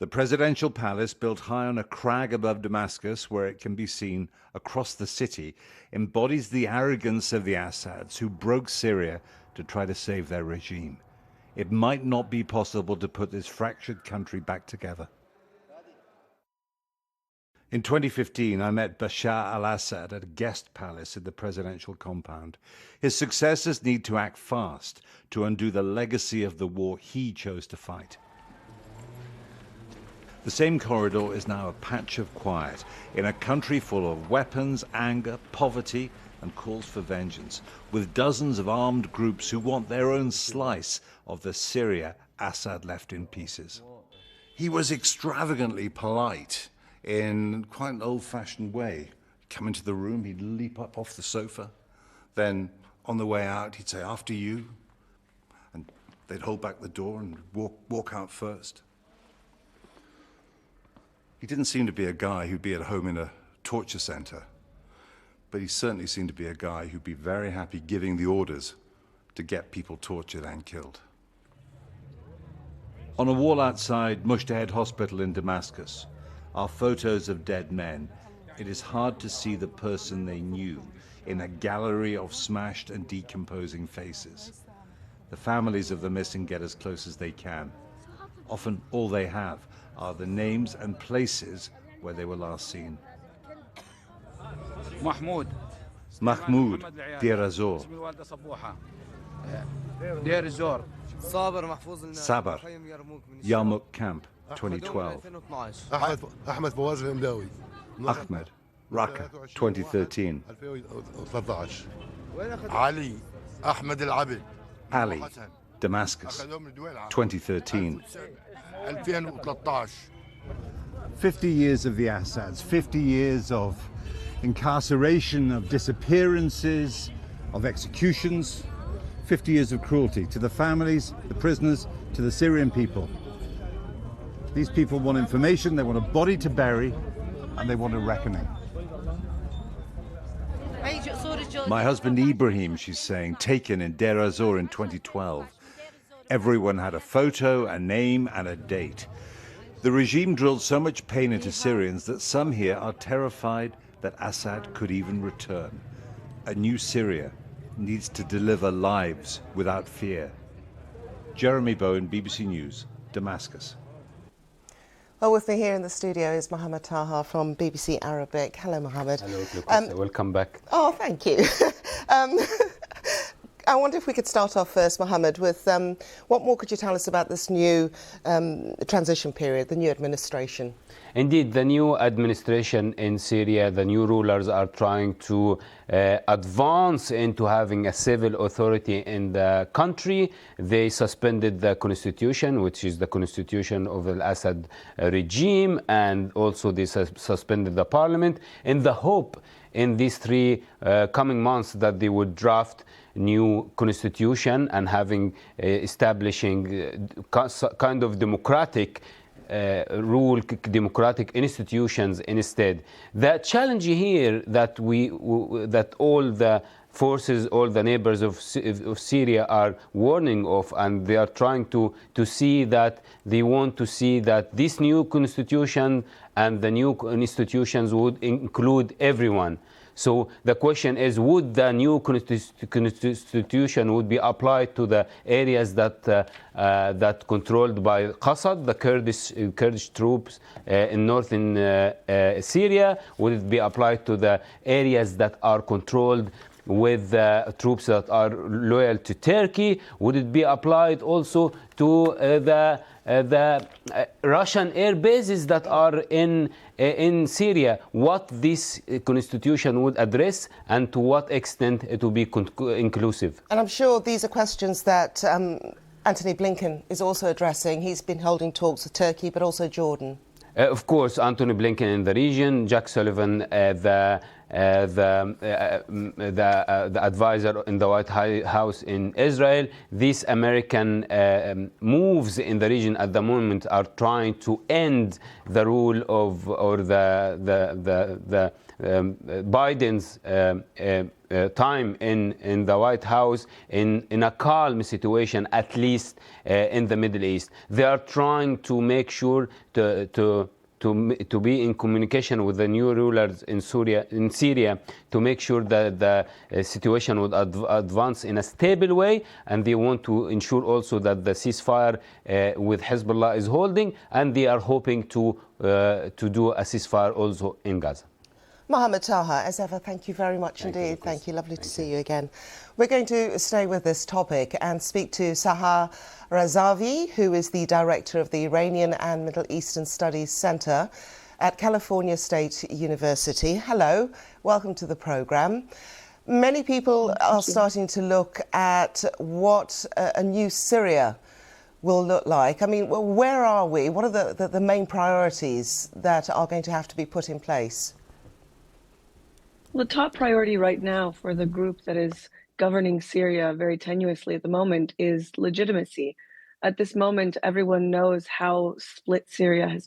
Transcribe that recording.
The presidential palace, built high on a crag above Damascus, where it can be seen across the city, embodies the arrogance of the Assads, who broke Syria to try to save their regime. It might not be possible to put this fractured country back together. In 2015, I met Bashar al-Assad at a guest palace in the presidential compound. His successors need to act fast to undo the legacy of the war he chose to fight. The same corridor is now a patch of quiet in a country full of weapons, anger, poverty, and calls for vengeance, with dozens of armed groups who want their own slice of the Syria Assad left in pieces. He was extravagantly polite in quite an old-fashioned way. Come into the room, he'd leap up off the sofa. Then on the way out, he'd say, "After you." And they'd hold back the door and walk out first. He didn't seem to be a guy who'd be at home in a torture center, but he certainly seemed to be a guy who'd be very happy giving the orders to get people tortured and killed. On a wall outside Mushtahid Hospital in Damascus are photos of dead men. It is hard to see the person they knew in a gallery of smashed and decomposing faces. The families of the missing get as close as they can. Often all they have are the names and places where they were last seen. Mahmoud, Deir ez-Zor. Sabar, Yarmouk Camp, 2012. Ahmed, Raqqa, 2013. Ali, Damascus, 2013. 50 years of the Assads, 50 years of incarceration, of disappearances, of executions, 50 years of cruelty to the families, the prisoners, to the Syrian people. These people want information, they want a body to bury, and they want a reckoning. My husband Ibrahim, she's saying, taken in Deir ez-Zor in 2012. Everyone had a photo, a name, and a date. The regime drilled so much pain into Syrians that some here are terrified that Assad could even return. A new Syria needs to deliver lives without fear. Jeremy Bowen, BBC News, Damascus. Well, with me here in the studio is Mohamed Taha from BBC Arabic. Hello, Mohamed. Hello, welcome back. Oh, thank you. I wonder if we could start off first, Mohamed, with what more could you tell us about this new transition period, the new administration? Indeed, the new administration in Syria, the new rulers are trying to advance into having a civil authority in the country. They suspended the constitution, which is the constitution of the Assad regime, and also they suspended the parliament in the hope in these three coming months that they would draft new constitution and having establishing kind of democratic rule, democratic institutions instead. The challenge here that that all the forces, all the neighbors of Syria are warning of, and they are trying to see that they want to see that this new constitution and the new institutions would include everyone. So the question is, would the new constitution would be applied to the areas that controlled by Qassad, the Kurdish troops in northern Syria? Would it be applied to the areas that are controlled with troops that are loyal to Turkey? Would it be applied also to the Russian air bases that are in Syria? What this constitution would address, and to what extent it will be inclusive? And I'm sure these are questions that Antony Blinken is also addressing. He's been holding talks with Turkey, but also Jordan. Of course, Antony Blinken in the region, Jack Sullivan, the advisor in the White House in Israel. These American moves in the region at the moment are trying to end the rule of, or the Biden's time in the White House in a calm situation, at least in the Middle East. They are trying to make sure to be in communication with the new rulers in Syria, to make sure that the situation would advance in a stable way, and they want to ensure also that the ceasefire with Hezbollah is holding, and they are hoping to do a ceasefire also in Gaza. Mohamed, Taha, as ever, thank you very much indeed. Thank you. Lovely to see you again. We're going to stay with this topic and speak to Taha Razavi, who is the director of the Iranian and Middle Eastern Studies Center at California State University. Hello, welcome to the programme. Many people are starting to look at what a new Syria will look like. I mean, where are we? What are the main priorities that are going to have to be put in place? Well, the top priority right now for the group that is governing Syria very tenuously at the moment is legitimacy. At this moment, everyone knows how split Syria has been.